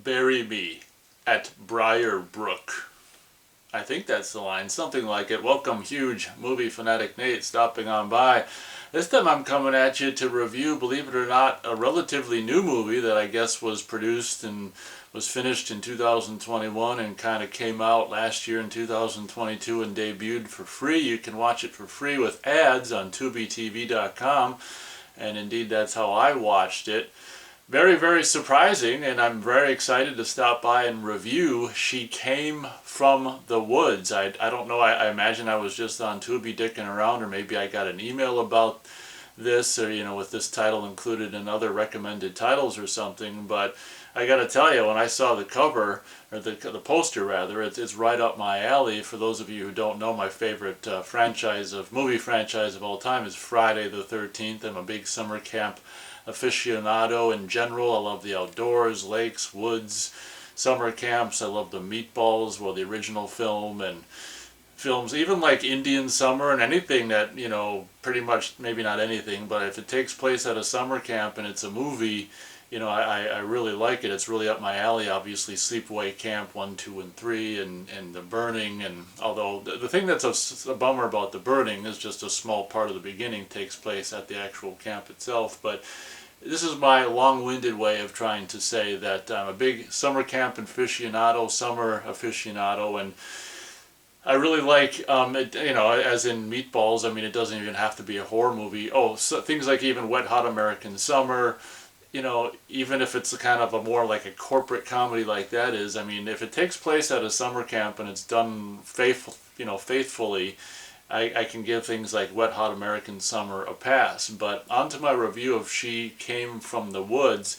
Bury me at Briar Brook. I think that's the line, something like it. Welcome, huge movie fanatic Nate, stopping on by. This time I'm coming at you to review, believe it or not, a relatively new movie that I guess was produced and was finished in 2021 and kind of came out last year in 2022 and debuted for free. You can watch it for free with ads on TubiTV.com, and indeed that's how I watched it. Very, very surprising, and I'm very excited to stop by and review She Came from the Woods. I don't know, I imagine I was just on Tubi dicking around, or maybe I got an email about this, or with this title included in other recommended titles or something, but I gotta tell you, when I saw the cover, or the poster rather, it's right up my alley. For those of you who don't know, my favorite movie franchise of all time is Friday the 13th. I'm a big summer camp aficionado in general. I love the outdoors, lakes, woods, summer camps. I love the Meatballs, well, the original film, and films even like Indian Summer and anything that, pretty much, maybe not anything, but if it takes place at a summer camp and it's a movie, I really like it. It's really up my alley. Obviously, Sleepaway Camp 1, 2, and 3, and The Burning. And although the thing that's a bummer about The Burning is just a small part of the beginning takes place at the actual camp itself. But this is my long-winded way of trying to say that I'm a big summer camp aficionado, and I really like as in Meatballs. I mean, it doesn't even have to be a horror movie. Oh, so things like even Wet Hot American Summer. Even if it's kind of a more like a corporate comedy like that is, I mean, if it takes place at a summer camp and it's done faithfully, I can give things like Wet Hot American Summer a pass. But onto my review of She Came from the Woods.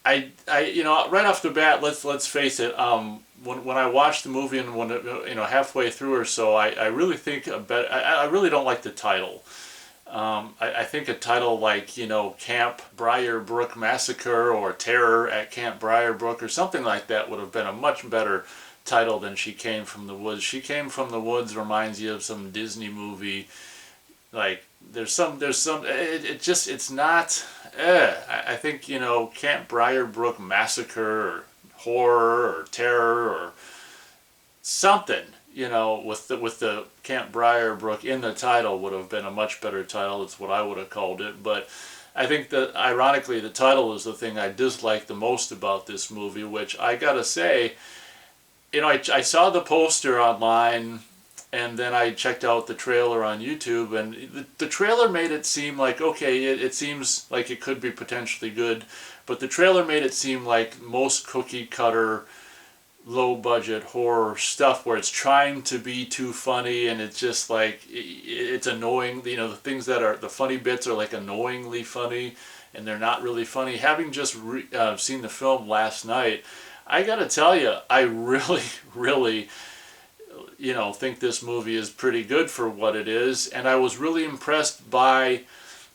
I right off the bat, let's face it. When I watched the movie and when halfway through or so, I really think I really don't like the title. I think a title like, Camp Briar Brook Massacre or Terror at Camp Briar Brook or something like that would have been a much better title than She Came from the Woods. She Came from the Woods reminds you of some Disney movie. Like, it's not, I think, Camp Briar Brook Massacre or Horror or Terror or something, with the Camp Briar Brook in the title would have been a much better title. It's what I would have called it. But I think that, ironically, the title is the thing I dislike the most about this movie, which I gotta say, I saw the poster online, and then I checked out the trailer on YouTube, and the trailer made it seem like, okay, it seems like it could be potentially good, but the trailer made it seem like most cookie cutter, low budget horror stuff where it's trying to be too funny, and it's just like, it's annoying. The things that are the funny bits are like annoyingly funny, and they're not really funny. Having just seen the film last night, I gotta tell you, I really, really, think this movie is pretty good for what it is, and I was really impressed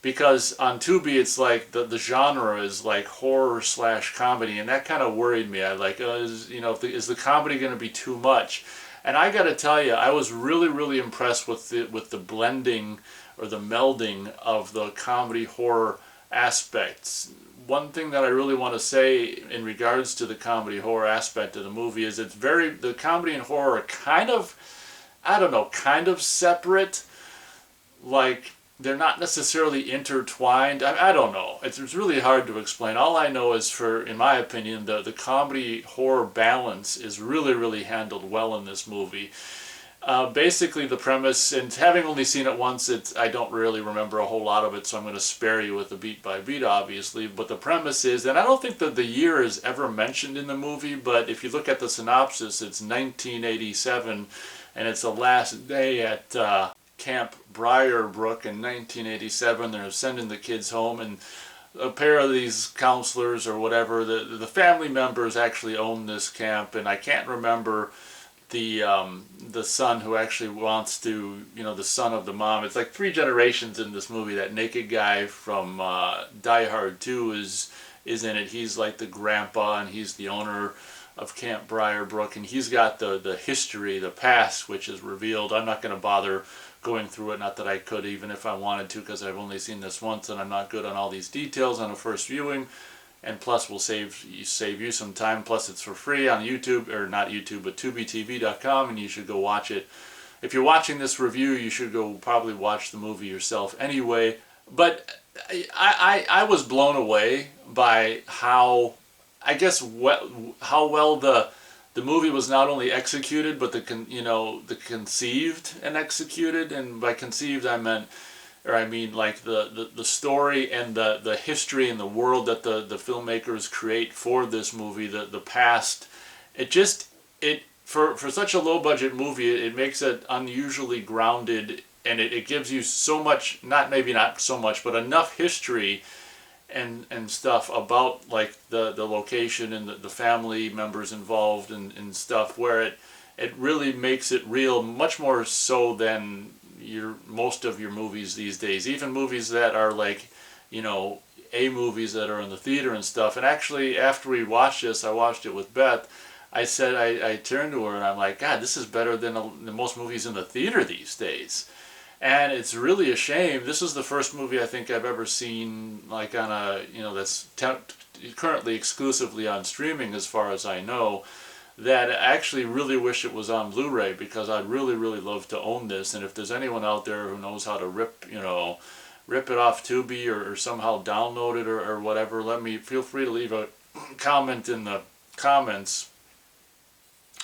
because on Tubi it's like the genre is like horror / comedy, and that kind of worried me. I like, is the comedy going to be too much? And I got to tell you, I was really, really impressed with the blending or the melding of the comedy horror aspects. One thing that I really want to say in regards to the comedy horror aspect of the movie is the comedy and horror are kind of separate. Like, they're not necessarily intertwined. I don't know. It's really hard to explain. All I know is, in my opinion, the comedy horror balance is really, really handled well in this movie. Basically, the premise, and having only seen it once, I don't really remember a whole lot of it, so I'm going to spare you with the beat by beat, obviously. But the premise is, and I don't think that the year is ever mentioned in the movie, but if you look at the synopsis, it's 1987, and it's the last day at Camp Briar Brook in 1987. They're sending the kids home, and a pair of these counselors or whatever, the family members actually own this camp, and I can't remember the son who actually wants to, the son of the mom. It's like 3 generations in this movie. That naked guy from Die Hard 2 is in it. He's like the grandpa, and he's the owner of Camp Briar Brook, and he's got the history, the past, which is revealed. I'm not going to bother going through it, not that I could even if I wanted to, because I've only seen this once and I'm not good on all these details on a first viewing. and plus will save you some time. Plus it's for free on YouTube, or not YouTube, but TubiTV.com, and you should go watch it. If you're watching this review, you should go probably watch the movie yourself anyway. But I was blown away by how, I guess, how well the movie was not only executed, but the conceived and executed. And by conceived, I mean like the story and the history and the world that the filmmakers create for this movie, the past. It for such a low budget movie, it makes it unusually grounded, and it gives you so much, maybe not so much, but enough history and stuff about like the location and the family members involved and stuff, where it really makes it real, much more so than most of your movies these days, even movies that are like, movies that are in the theater and stuff. And actually, after we watched this, I watched it with Beth, I said, I turned to her and I'm like, God, this is better than most movies in the theater these days. And it's really a shame. This is the first movie I think I've ever seen like on a, that's currently exclusively on streaming as far as I know, that I actually really wish it was on Blu-ray, because I'd really, really love to own this. And if there's anyone out there who knows how to rip it off Tubi, or somehow download it or whatever, feel free to leave a comment in the comments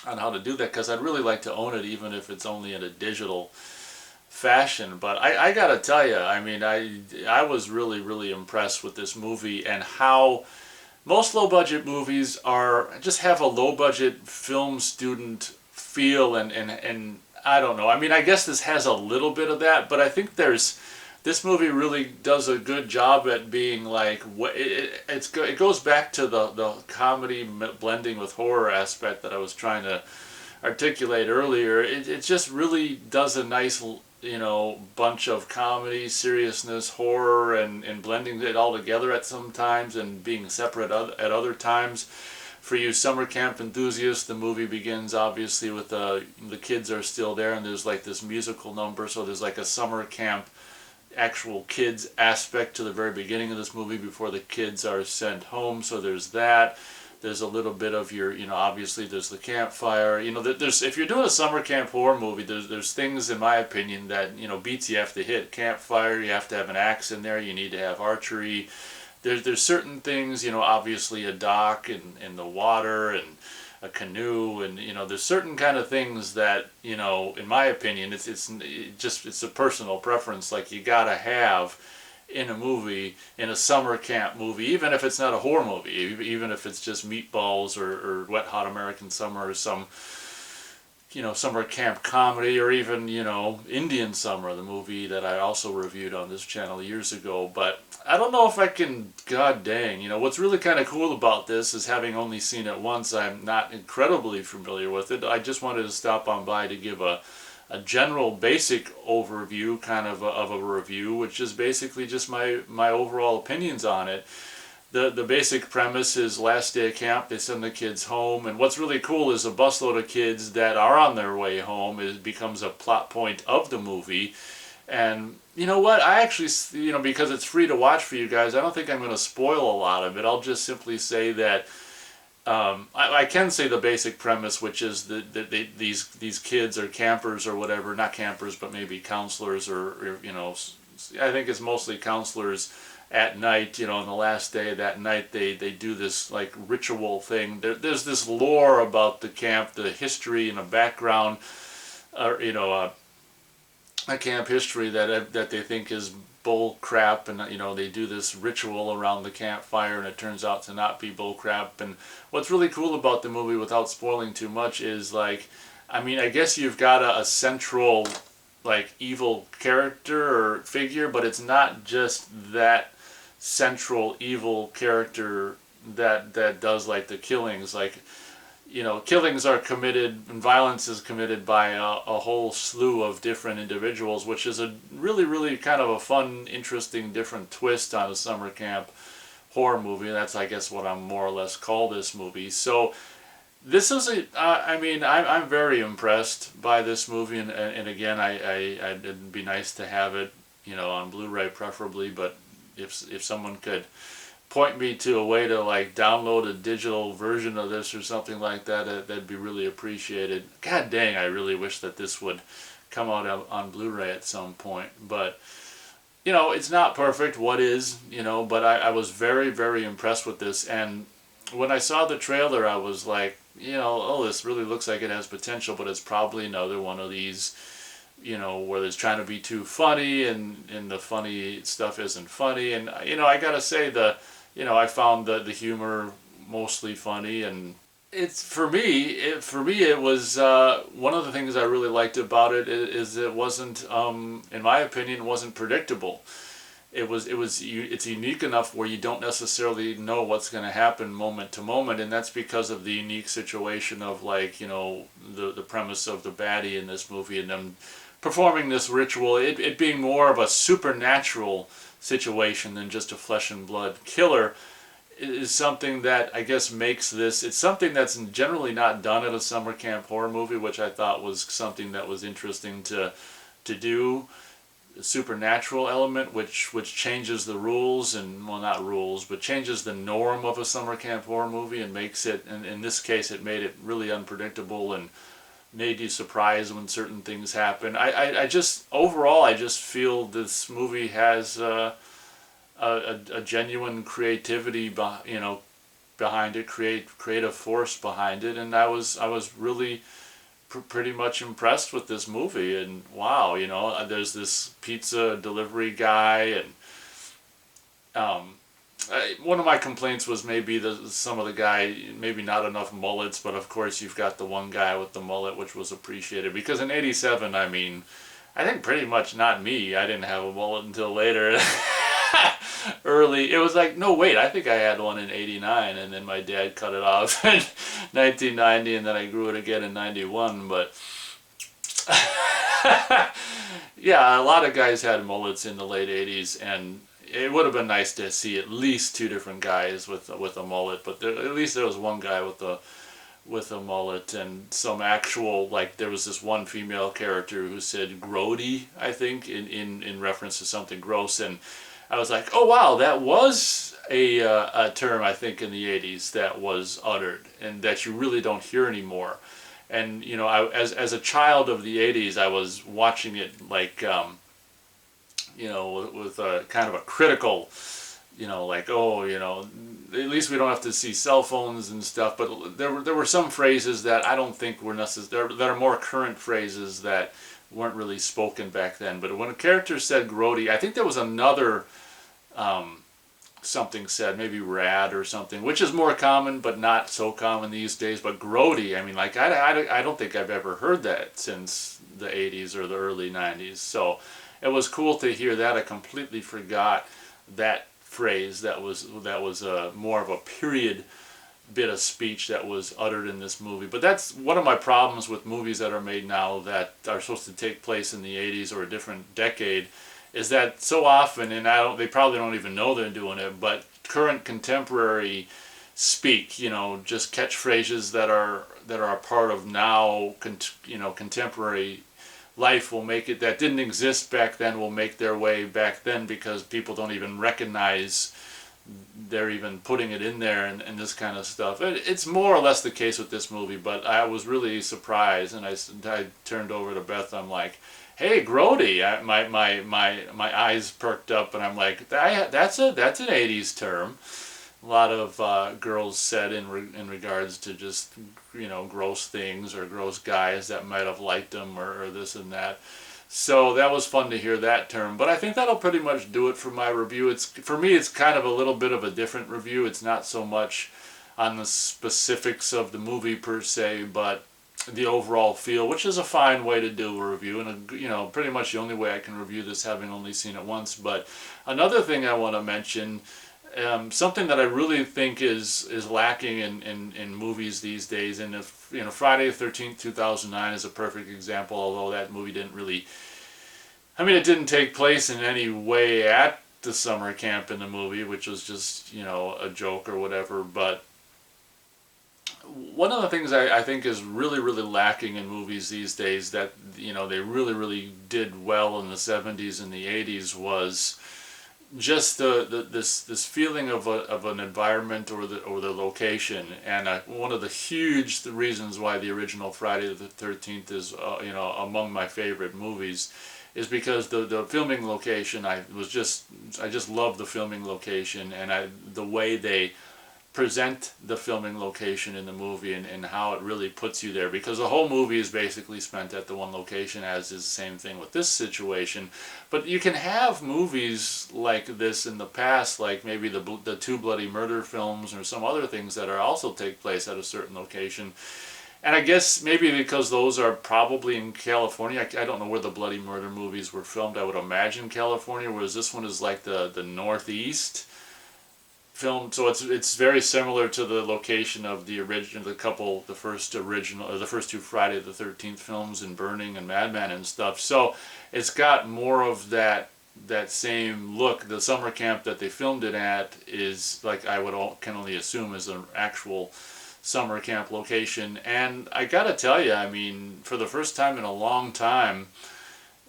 on how to do that, because I'd really like to own it, even if it's only in a digital fashion. But I gotta tell you, I mean, I was really, really impressed with this movie, and how most low budget movies just have a low budget film student feel, and I don't know. I mean, I guess this has a little bit of that, but I think this movie really does a good job at being like, it goes back to the comedy blending with horror aspect that I was trying to articulate earlier. It just really does a nice, bunch of comedy, seriousness, horror, and blending it all together at some times and being separate at other times. For you summer camp enthusiasts, the movie begins obviously with the kids are still there, and there's like this musical number, so there's like a summer camp actual kids aspect to the very beginning of this movie before the kids are sent home. So there's that. There's a little bit of your, obviously there's the campfire. There's, if you're doing a summer camp horror movie, there's things, in my opinion, that, beats you have to hit. Campfire, you have to have an axe in there, you need to have archery. There's certain things, obviously a dock and the water and a canoe, and there's certain kind of things that, in my opinion, it's a personal preference, like you gotta have in a movie, in a summer camp movie, even if it's not a horror movie, even if it's just Meatballs or Wet Hot American Summer, or some summer camp comedy, or even Indian Summer, the movie that I also reviewed on this channel years ago. But I don't know if I can, god dang, what's really kind of cool about this is, having only seen it once, I'm not incredibly familiar with it. I just wanted to stop on by to give a general basic overview, kind of a review, which is basically just my overall opinions on it. The basic premise is last day of camp, they send the kids home, and what's really cool is a busload of kids that are on their way home becomes a plot point of the movie. And you know what, I actually, because it's free to watch for you guys, I don't think I'm going to spoil a lot of it. I'll just simply say that I can say the basic premise, which is that these kids are campers or whatever, not campers, but maybe counselors, or I think it's mostly counselors at night, on the last day of that night, they do this like ritual thing. There's this lore about the camp, the history and the background, or a camp history that they think is bull crap, and they do this ritual around the campfire, and it turns out to not be bull crap. And what's really cool about the movie, without spoiling too much, is like, I mean, I guess you've got a central like evil character or figure, but it's not just that central evil character that does like the killings. Like, killings are committed and violence is committed by a whole slew of different individuals, which is a really, really kind of a fun, interesting, different twist on a summer camp horror movie. That's, I guess, what I'm more or less call this movie. So this is I mean, I'm very impressed by this movie, and again, it'd be nice to have it, on Blu-ray preferably, but if someone could point me to a way to like download a digital version of this or something like that, that'd be really appreciated. God dang, I really wish that this would come out on Blu-ray at some point. But you know, it's not perfect. What is, you know? But I was very, very impressed with this. And when I saw the trailer, I was like, you know, oh, this really looks like it has potential, but it's probably another one of these, you know, where it's trying to be too funny, and the funny stuff isn't funny. And you know, I gotta say, I found the humor mostly funny. And it's for me it was one of the things I really liked about it is it wasn't, in my opinion, wasn't predictable. It's unique enough where you don't necessarily know what's going to happen moment to moment, and that's because of the unique situation of, like, you know, the premise of the baddie in this movie and them performing this ritual, it being more of a supernatural situation than just a flesh and blood killer, is something that I guess makes this, it's something that's generally not done at a summer camp horror movie, which I thought was something that was interesting to do. A supernatural element which changes the rules, and, well, not rules, but changes the norm of a summer camp horror movie, and makes it, and in this case it made it really unpredictable and made you surprised when certain things happen. I just, overall, I just feel this movie has a genuine creativity, you know, behind it, creative force behind it, and I was really pretty much impressed with this movie. And wow, you know, there's this pizza delivery guy, and one of my complaints was maybe some of the guy, maybe not enough mullets, but of course you've got the one guy with the mullet, which was appreciated, because in '87, I mean, I think pretty much not me, I didn't have a mullet until later. Early, it was like, no, wait, I think I had one in '89, and then my dad cut it off in 1990, and then I grew it again in '91. But yeah, a lot of guys had mullets in the late '80s, and it would have been nice to see at least two different guys with a mullet. But at least there was one guy with a mullet, and some actual, like, there was this one female character who said "grody," I think, in reference to something gross. And I was like, oh wow, that was a term, I think, in the '80s that was uttered, and that you really don't hear anymore. And you know, as a child of the '80s, I was watching it like, you know, with a kind of a critical, you know, like, oh, you know, at least we don't have to see cell phones and stuff. But there were some phrases that I don't think were necessary, that are more current phrases that weren't really spoken back then. But when a character said grody, I think there was another something said, maybe rad or something, which is more common but not so common these days. But grody, I mean, like, I don't think I've ever heard that since the '80s or the early '90s. So it was cool to hear that. I completely forgot that phrase that was more of a period bit of speech that was uttered in this movie. But that's one of my problems with movies that are made now that are supposed to take place in the '80s or a different decade, is that so often, and they probably don't even know they're doing it, but current contemporary speak, you know, just catchphrases that are a part of now, you know, contemporary life, will make it, that didn't exist back then, will make their way back then, because people don't even recognize they're even putting it in there, and this kind of stuff. It's more or less the case with this movie, but I was really surprised, and I turned over to Beth. I'm like, hey, grody. My eyes perked up, and I'm like, that's an '80s term. A lot of girls said in regards to just, you know, gross things, or gross guys that might have liked them, or this and that. So that was fun to hear that term. But I think that'll pretty much do it for my review. For me, it's kind of a little bit of a different review. It's not so much on the specifics of the movie per se, but the overall feel, which is a fine way to do a review, and you know, pretty much the only way I can review this, having only seen it once. But another thing I want to mention, something that I really think is lacking in movies these days, and if, you know, Friday the 13th 2009 is a perfect example, although that movie didn't really, I mean, it didn't take place in any way at the summer camp in the movie, which was just, you know, a joke or whatever. But one of the things I think is really, really lacking in movies these days, that, you know, they really, really did well in the '70s and the '80s, was, just this feeling of an environment or the location, and one of the huge reasons why the original Friday the 13th is among my favorite movies is because the filming location I just love the filming location, and the way they present the filming location in the movie, and how it really puts you there, because the whole movie is basically spent at the one location, as is the same thing with this situation. But you can have movies like this in the past, like maybe the Two Bloody Murder films or some other things that are also take place at a certain location. And I guess maybe because those are probably in California. I don't know where the Bloody Murder movies were filmed. I would imagine California, whereas this one is like the Northeast film, so it's very similar to the location of the original, the first original, or the first two Friday the 13th films, in Burning and Madman and stuff. So it's got more of that same look. The summer camp that they filmed it at is, like, can only assume is an actual summer camp location. And I gotta tell you, I mean, for the first time in a long time,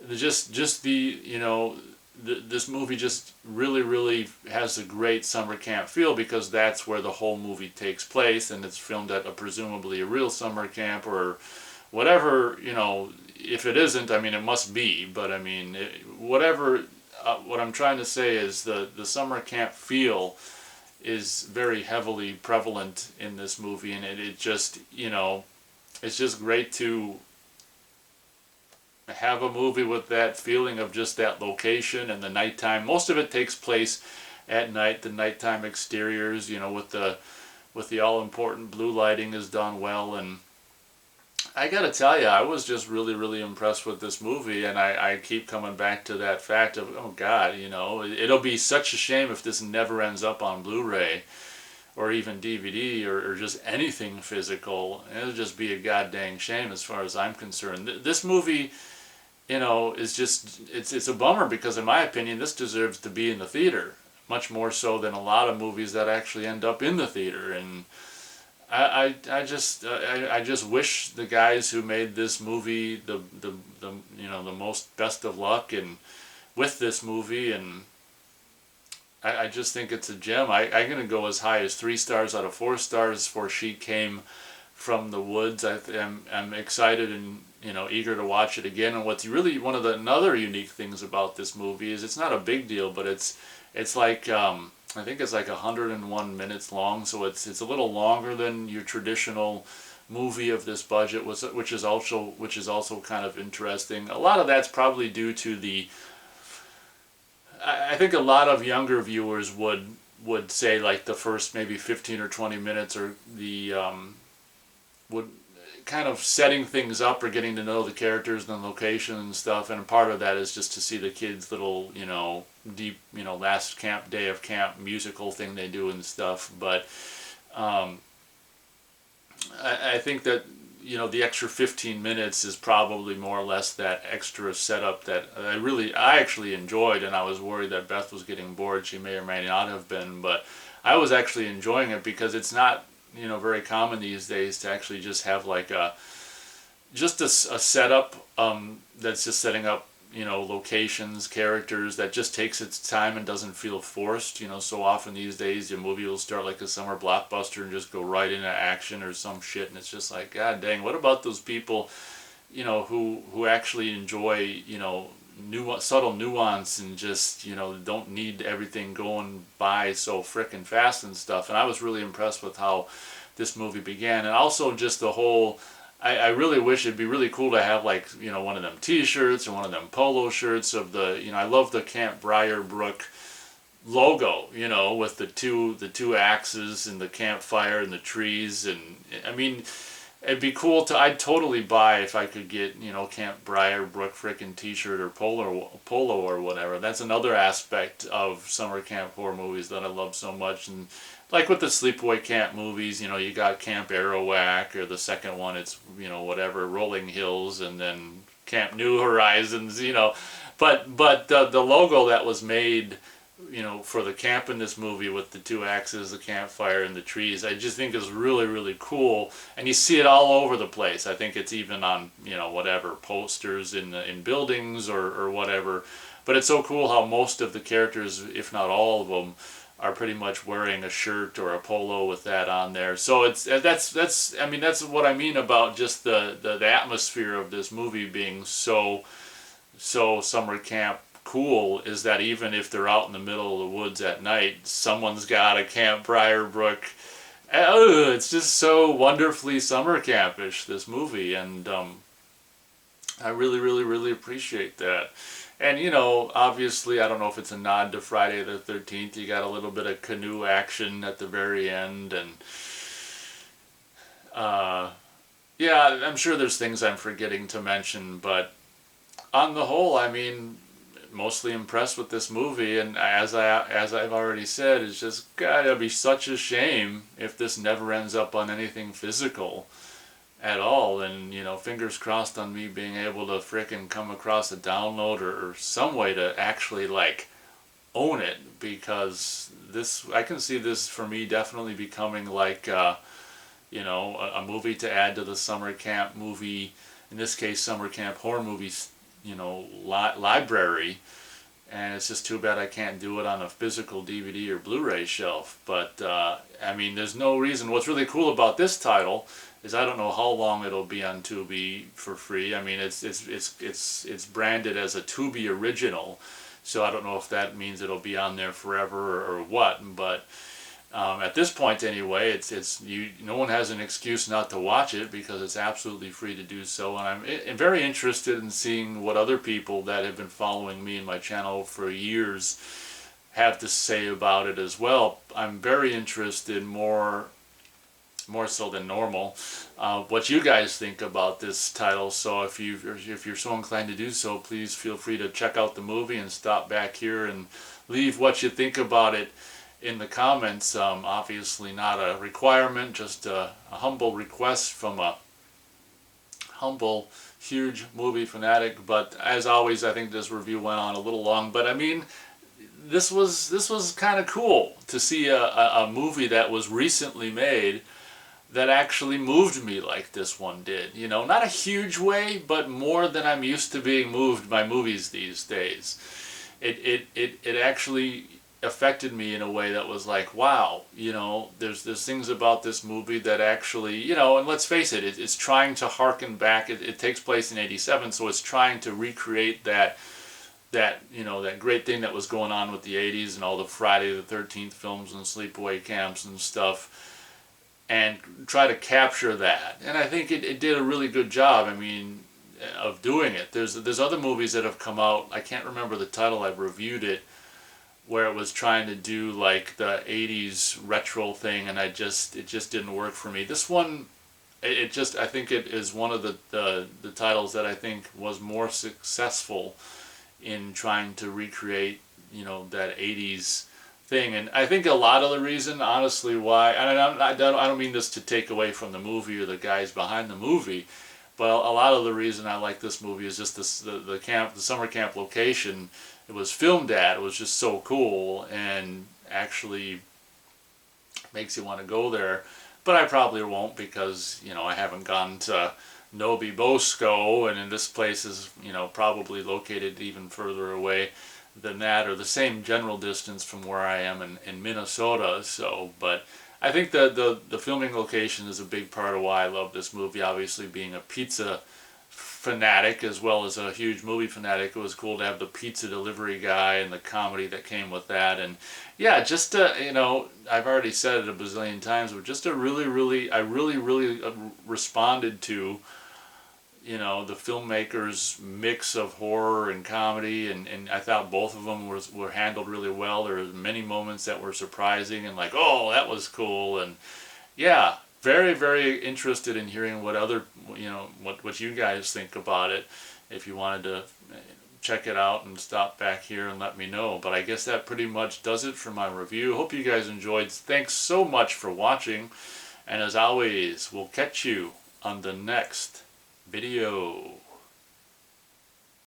just the this movie just really has a great summer camp feel, because that's where the whole movie takes place, and it's filmed at presumably a real summer camp or whatever. If it isn't, I mean, it must be, but I mean, whatever. What I'm trying to say is the summer camp feel is very heavily prevalent in this movie, and it just, it's just great to have a movie with that feeling of just that location and the nighttime. Most of it takes place at night. The nighttime exteriors, with the all important blue lighting is done well. And I gotta tell you, I was just really impressed with this movie, and I keep coming back to that fact of, oh God, it'll be such a shame if this never ends up on Blu-ray or even DVD or just anything physical. It'll just be a goddamn shame as far as I'm concerned. This movie, is just, it's a bummer, because in my opinion this deserves to be in the theater, much more so than a lot of movies that actually end up in the theater. And I just wish the guys who made this movie the most best of luck and with this movie. And I just think it's a gem. I'm gonna go as high as 3 stars out of 4 stars for She Came from the Woods. I'm excited and eager to watch it again. And what's really one of the another unique things about this movie is it's not a big deal, but it's like I think it's like 101 minutes long, so it's a little longer than your traditional movie of this budget, which is also kind of interesting. A lot of that's probably due to I think a lot of younger viewers would say, like, the first maybe 15 or 20 minutes, or the would kind of setting things up or getting to know the characters and the location and stuff. And part of that is just to see the kids' little deep last day of camp musical thing they do and stuff. But I think that the extra 15 minutes is probably more or less that extra setup that I actually enjoyed. And I was worried that Beth was getting bored. She may or may not have been, but I was actually enjoying it, because it's not very common these days to actually just have like a setup that's just setting up locations, characters, that just takes its time and doesn't feel forced. So often these days your movie will start like a summer blockbuster and just go right into action or some shit, and it's just like, God dang, what about those people who actually enjoy subtle nuance, and just don't need everything going by so frickin' fast and stuff. And I was really impressed with how this movie began. And also just the whole, I really wish, it'd be really cool to have, like, one of them t-shirts or one of them polo shirts of the, I love the Camp Briar Brook logo, with the two axes and the campfire and the trees. And I mean, it'd be cool I'd totally buy if I could get, Camp Briar Brook frickin' t-shirt or polo or whatever. That's another aspect of summer camp horror movies that I love so much. And like with the Sleepaway Camp movies, you got Camp Arawak, or the second one, it's, whatever, Rolling Hills, and then Camp New Horizons, But the logo that was made, for the camp in this movie, with the two axes, the campfire, and the trees, I just think is really cool. And you see it all over the place. I think it's even on, whatever, posters in buildings or whatever. But it's so cool how most of the characters, if not all of them, are pretty much wearing a shirt or a polo with that on there. So it's that's I mean that's what I mean about just the atmosphere of this movie being so summer camp cool, is that even if they're out in the middle of the woods at night, someone's got a Camp Briarbrook. Oh, it's just so wonderfully summer campish, this movie, and I really, really, really appreciate that. And, you know, obviously, I don't know if it's a nod to Friday the 13th. You got a little bit of canoe action at the very end. And, yeah, I'm sure there's things I'm forgetting to mention. But on the whole, I mean, mostly impressed with this movie. And as I've already said, it's just gotta be such a shame if this never ends up on anything physical at all. And, you know, fingers crossed on me being able to frickin' come across a download or some way to actually like own it, because this, I can see this for me definitely becoming like you know, a movie to add to the summer camp movie, in this case summer camp horror movies, you know, library. And it's just too bad I can't do it on a physical DVD or Blu-ray shelf. But I mean, there's no reason. What's really cool about this title is I don't know how long it'll be on Tubi for free. I mean, it's branded as a Tubi original, so I don't know if that means it'll be on there forever or what. But at this point, anyway, no one has an excuse not to watch it because it's absolutely free to do so. And I'm very interested in seeing what other people that have been following me and my channel for years have to say about it as well. I'm very interested, more so than normal, what you guys think about this title. So if you're so inclined to do so, please feel free to check out the movie and stop back here and leave what you think about it in the comments. Obviously not a requirement, just a humble request from a humble, huge movie fanatic. But as always, I think this review went on a little long, but I mean, this was kind of cool to see a movie that was recently made that actually moved me like this one did. You know, not a huge way, but more than I'm used to being moved by movies these days. It actually affected me in a way that was like, wow, you know, there's things about this movie that actually, you know, and let's face it, it's trying to harken back. It takes place in '87, so it's trying to recreate that you know, that great thing that was going on with the '80s and all the Friday the 13th films and sleepaway camps and stuff, and try to capture that. And I think it did a really good job, I mean, of doing it. There's other movies that have come out, I can't remember the title, I've reviewed it, where it was trying to do like the '80s retro thing, and it just didn't work for me. This one, I think it is one of the titles that I think was more successful in trying to recreate, you know, that '80s thing. And I think a lot of the reason, honestly, why, and I don't mean this to take away from the movie or the guys behind the movie, but a lot of the reason I like this movie is just the summer camp location it was filmed at. It was just so cool and actually makes you want to go there. But I probably won't because, you know, I haven't gone to Novi Bosco, and this place is, you know, probably located even further away than that, or the same general distance from where I am in Minnesota. So, but I think the filming location is a big part of why I love this movie. Obviously, being a pizza fanatic as well as a huge movie fanatic, it was cool to have the pizza delivery guy and the comedy that came with that. And yeah, just you know, I've already said it a bazillion times, but just I really responded to, you know, the filmmakers' mix of horror and comedy, and I thought both of them were handled really well. There were many moments that were surprising and like, oh, that was cool. And yeah, very, very interested in hearing what other, you know, what you guys think about it. If you wanted to check it out and stop back here and let me know. But I guess that pretty much does it for my review. Hope you guys enjoyed. Thanks so much for watching. And as always, we'll catch you on the next video.